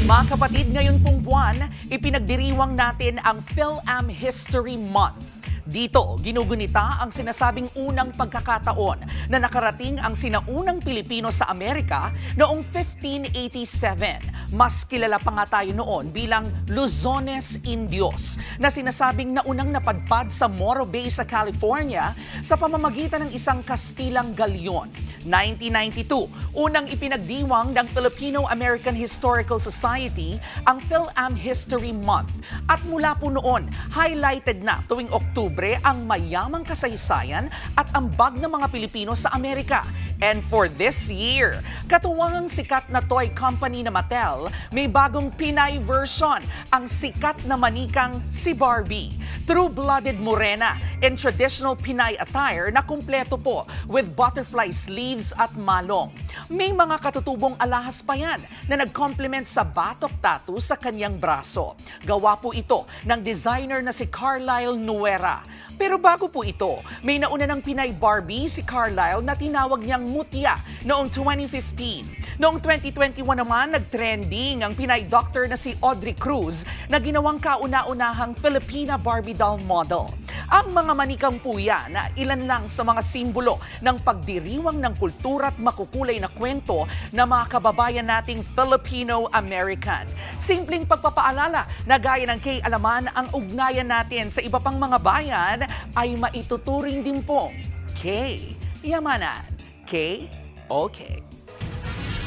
Mga kapatid, ngayon pong buwan, ipinagdiriwang natin ang PhilAm History Month. Dito, ginugunita ang sinasabing unang pagkakataon na nakarating ang sinaunang Pilipino sa Amerika noong 1587. Mas kilala pa nga tayo noon bilang Luzones Indios na sinasabing naunang napadpad sa Morro Bay sa California sa pamamagitan ng isang Kastilang galyon. 1992, unang ipinagdiwang ng Filipino-American Historical Society ang PhilAm History Month. At mula po noon, highlighted na tuwing Oktubre ang mayamang kasaysayan at ambag ng mga Pilipino sa Amerika. And for this year, katuwang ang sikat na toy company na Mattel, may bagong Pinay version, ang sikat na manikang si Barbie. True-blooded morena in traditional Pinay attire na kumpleto po with butterfly sleeves at malong. May mga katutubong alahas pa yan na nag-complement sa batok tattoo sa kanyang braso. Gawa po ito ng designer na si Carlisle Nuera. Pero bago po ito, may nauna ng Pinay Barbie si Carlisle na tinawag niyang Mutya noong 2015. Noong 2021 naman, nag-trending ang Pinay doctor na si Audrey Cruz na ginawang kauna-unahang Filipina Barbie doll model. Ang mga manikang po yan na ilan lang sa mga simbolo ng pagdiriwang ng kultura at makukulay na kwento na mga kababayan nating Filipino-American. Simpleng pagpapaalala na gaya ng K-alaman ang ugnayan natin sa iba pang mga bayan ay maituturing din po K-yamanan. K-okay.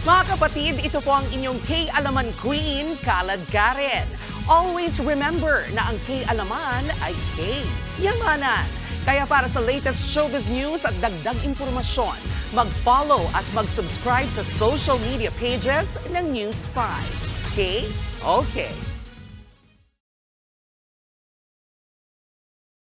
Mga kapatid, ito po ang inyong K-alaman Queen, Kalad Karen. Always remember na ang K-alaman ay K-yamanan. Kaya para sa latest showbiz news at dagdag impormasyon, mag-follow at mag-subscribe sa social media pages ng News 5. K-okay.